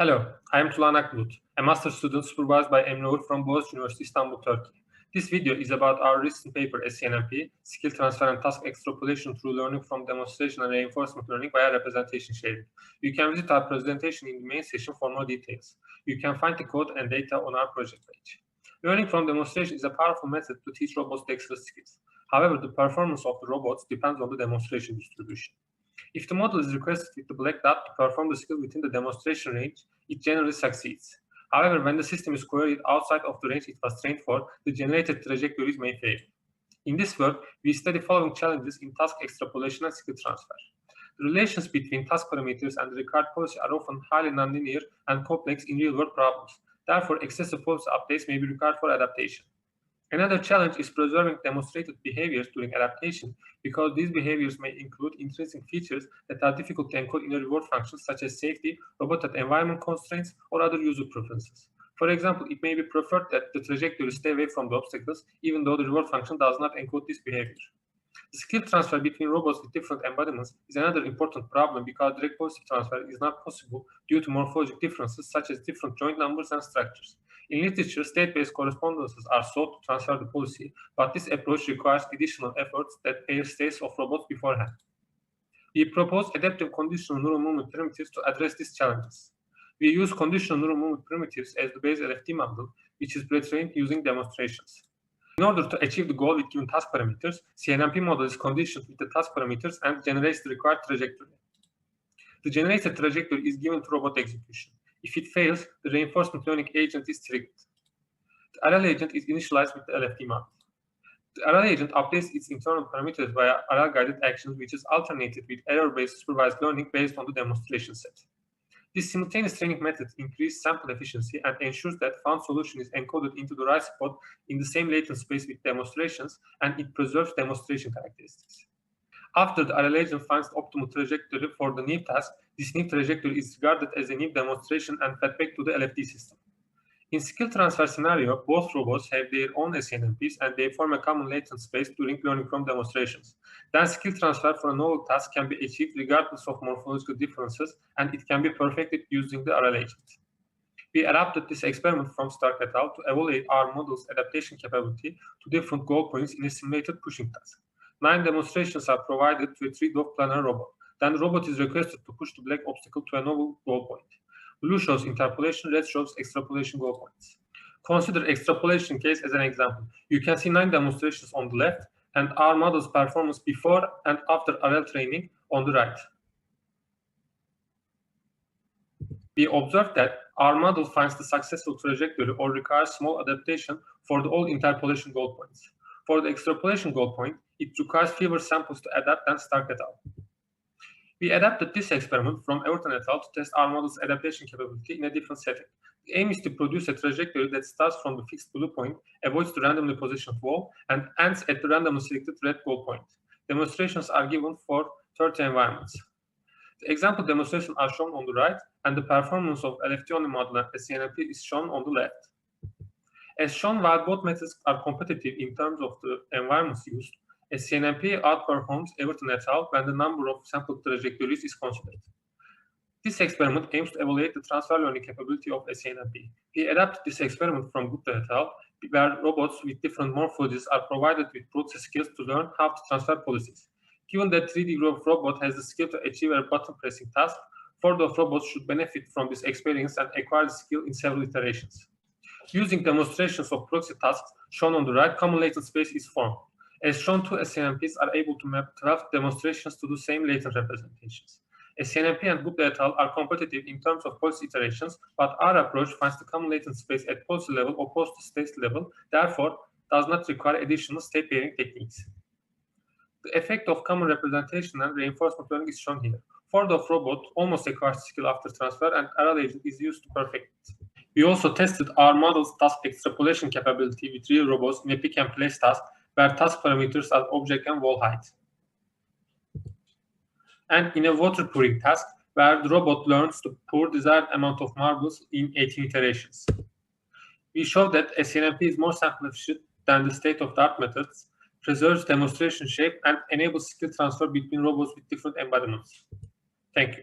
Hello, I am Akbulut, a master's student supervised by Emre from Boğaziçi University, Istanbul, Turkey. This video is about our recent paper ACNMP, Skill Transfer and Task Extrapolation through Learning from Demonstration and Reinforcement Learning via Representation Sharing. You can visit our presentation in the main section for more details. You can find the code and data on our project page. Learning from demonstration is a powerful method to teach robots dexterous skills. However, the performance of the robots depends on the demonstration distribution. If the model is requested with the black dot to perform the skill within the demonstration range, it generally succeeds. However, when the system is queried outside of the range it was trained for, the generated trajectories may fail. In this work, we study following challenges in task extrapolation and skill transfer. The relations between task parameters and the required policy are often highly nonlinear and complex in real-world problems. Therefore, excessive policy updates may be required for adaptation. Another challenge is preserving demonstrated behaviors during adaptation, because these behaviors may include intrinsic features that are difficult to encode in a reward function, such as safety, robotic environment constraints, or other user preferences. For example, it may be preferred that the trajectory stay away from the obstacles, even though the reward function does not encode this behavior. The skill transfer between robots with different embodiments is another important problem, because direct policy transfer is not possible due to morphologic differences such as different joint numbers and structures. In literature, state-based correspondences are sought to transfer the policy, but this approach requires additional efforts that pair states of robots beforehand. We propose adaptive conditional neural movement primitives to address these challenges. We use conditional neural movement primitives as the base LfD model, which is pre-trained using demonstrations. In order to achieve the goal with given task parameters, CNMP model is conditioned with the task parameters and generates the required trajectory. The generated trajectory is given to robot execution. If it fails, the reinforcement learning agent is triggered. The RL agent is initialized with the LfD model. The RL agent updates its internal parameters via RL-guided actions, which is alternated with error-based supervised learning based on the demonstration set. This simultaneous training method increases sample efficiency and ensures that found solution is encoded into the right spot in the same latent space with demonstrations, and it preserves demonstration characteristics. After the RL agent finds the optimal trajectory for the new task, this new trajectory is regarded as a new demonstration and fed back to the LfD system. In skill transfer scenario, both robots have their own ACNMPs and they form a common latent space during learning from demonstrations. Then skill transfer for a novel task can be achieved regardless of morphological differences, and it can be perfected using the RL agent. We adapted this experiment from Stark et al. To evaluate our model's adaptation capability to different goal points in a simulated pushing task. 9 demonstrations are provided to a 3-dog planar robot. Then the robot is requested to push the black obstacle to a novel goal point. Blue shows interpolation, red shows extrapolation goal points. Consider extrapolation case as an example. You can see 9 demonstrations on the left and our model's performance before and after RL training on the right. We observed that our model finds the successful trajectory or requires small adaptation for the all interpolation goal points. For the extrapolation goal point, it requires fewer samples to adapt than Stark et al. We adapted this experiment from Erhan et al. To test our model's adaptation capability in a different setting. The aim is to produce a trajectory that starts from the fixed blue point, avoids the randomly positioned wall, and ends at the randomly selected red goal point. Demonstrations are given for 30 environments. The example demonstrations are shown on the right, and the performance of LfD-only model and ACNMP is shown on the left. As shown, while both methods are competitive in terms of the environments used, ACNMP outperforms Erhan et al. When the number of sample trajectories is considered. This experiment aims to evaluate the transfer learning capability of ACNMP. We adapted this experiment from Ugur et al., where robots with different morphologies are provided with process skills to learn how to transfer policies. Given that 3D group robot has the skill to achieve a button pressing task, 4 of robots should benefit from this experience and acquire the skill in several iterations. Using demonstrations of proxy tasks shown on the right, common latent space is formed. As shown, 2 ACNMPs are able to map 12 demonstrations to the same latent representations. ACNMP and Ugur et al. Are competitive in terms of policy iterations, but our approach finds the common latent space at policy level opposed to state level, therefore does not require additional state pairing techniques. The effect of common representation and reinforcement learning is shown here. For the robot almost acquires skill after transfer, and RL agent is used to perfect it. We also tested our model's task extrapolation capability with real robots in a pick and place task, where task parameters are object and wall height. And in a water pouring task, where the robot learns to pour desired amount of marbles in 18 iterations. We show that ACNMP is more sample efficient than the state-of-the-art methods, preserves demonstration shape, and enables skill transfer between robots with different embodiments. Thank you.